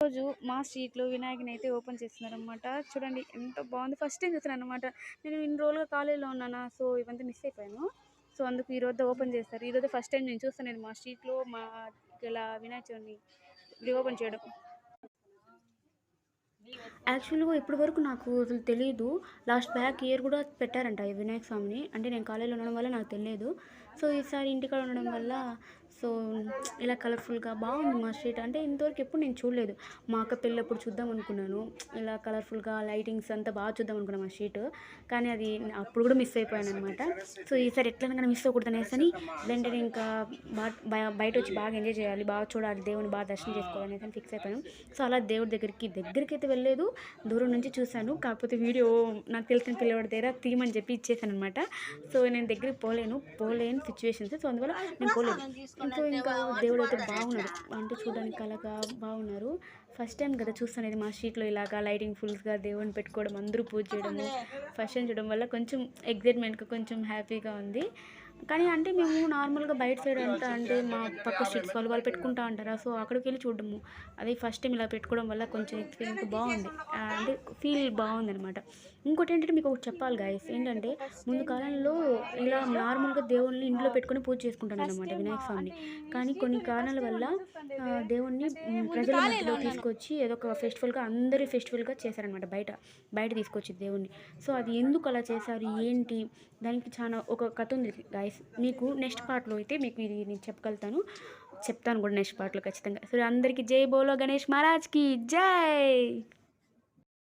రోజు మా స్ట్రీట్‌లో వినాయకుడిని అయితే ఓపెన్ చేస్తున్నారనమాట. చూడండి ఎంత బాగుంది. ఫస్ట్ టైమ్ చూస్తున్నాననమాట. నేను ఇన్ని రోజులుగా కాలేజ్‌లో ఉన్నానా, సో ఇవంతా మిస్ అయిపోయాను. సో అందుకు ఈరోజు ఓపెన్ చేస్తారు. ఈరోజు ఫస్ట్ టైం నేను చూస్తున్నాను మా స్ట్రీట్‌లో ఇలా వినాయక చవితిని రీఓపెన్ చేయడం. యాక్చువల్‌గా ఇప్పటి వరకు నాకు అసలు తెలీదు. బ్యాక్ ఇయర్ కూడా పెట్టారంట ఈ వినాయక స్వామిని. అంటే నేను కాలేజ్‌లో ఉండడం వల్ల నాకు తెలియదు. సో ఈసారి ఇంటికాడ ఉండడం వల్ల సో ఇలా కలర్‌ఫుల్‌గా బాగుంది మా స్ట్రీట్. అంటే ఇంతవరకు ఎప్పుడు నేను చూడలేదు. మా అక్క పెళ్ళప్పుడు చూద్దాం అనుకున్నాను. ఇలా కలర్‌ఫుల్‌గా లైటింగ్స్ అంతా బాగా చూద్దాం అనుకున్నాను మా స్ట్రీట్. కానీ అది అప్పుడు కూడా మిస్ అయిపోయాననమాట. సో ఈసారి ఎట్లైనా మిస్ అవ్వకూడదనేసని వెంటనే ఇంకా బయటొచ్చి బాగా ఎంజాయ్ చేయాలి, బాగా చూడాలి, దేవుడిని బాగా దర్శనం చేసుకోవాలనేసి ఫిక్స్ అయిపోయాను. సో అలా దేవుడి దగ్గరికైతే వెళ్ళలేదు. దూరం నుంచి చూశాను. కాకపోతే వీడియో నాకు తెలిసిన పిల్లవాడి దగ్గర తీయమని చెప్పి ఇచ్చేసాననమాట. సో నేను దగ్గరికి పోలేని సిచ్యువేషన్స్. సో అందువల్ల నేను పోలేదు. సో ఇంకా దేవుడైతే బాగున్నాడు. అంటే చూడడానికి అలాగా బాగున్నారు. ఫస్ట్ టైం కదా చూస్తానేది మా స్ట్రీట్‌లో ఇలాగా లైటింగ్ ఫుల్స్‌గా దేవుడిని పెట్టుకోవడం, అందరూ పూజ చేయడము, ఫస్ట్ టైం చూడడం వల్ల కొంచెం ఎక్సైట్‌మెంట్‌గా కొంచెం హ్యాపీగా ఉంది. కానీ అంటే మేము నార్మల్‌గా బయట సైడ్ అంతా అంటే మా పక్క స్ట్రీట్స్ వాళ్ళు పెట్టుకుంటా ఉంటారా. సో అక్కడికెళ్ళి చూడడము. అది ఫస్ట్ టైం ఇలా పెట్టుకోవడం వల్ల కొంచెం ఎక్స్‌పీరియన్స్ బాగుంది. అంటే ఫీల్ బాగుందనమాట. ఇంకోటేంటంటే మీకు ఒకటి చెప్పాలి గైస్. ఏంటంటే ముందు కాలంలో ఇలా నార్మల్‌గా దేవుడిని ఇంట్లో పెట్టుకొని పూజ చేసుకుంటారనమాట వినాయక స్వామిని. కానీ కొన్ని కారణాల వల్ల దేవుడిని ప్రజల మధ్యలో తీసుకొచ్చి ఏదో ఒక ఫెస్టివల్‌గా అందరి ఫెస్టివల్‌గా చేశారనమాట బయట తీసుకొచ్చి దేవుడిని. సో అది ఎందుకు అలా చేశారు? ఏంటి? దానికి చాలా ఒక కథ ఉంది గైస్. మీకు నెక్స్ట్ పార్ట్‌లో అయితే మీకు ఇది నేను చెప్తాను కూడా నెక్స్ట్ పార్ట్‌లో ఖచ్చితంగా. సో అందరికీ జై బోలో గణేష్ మహారాజ్‌కి జై.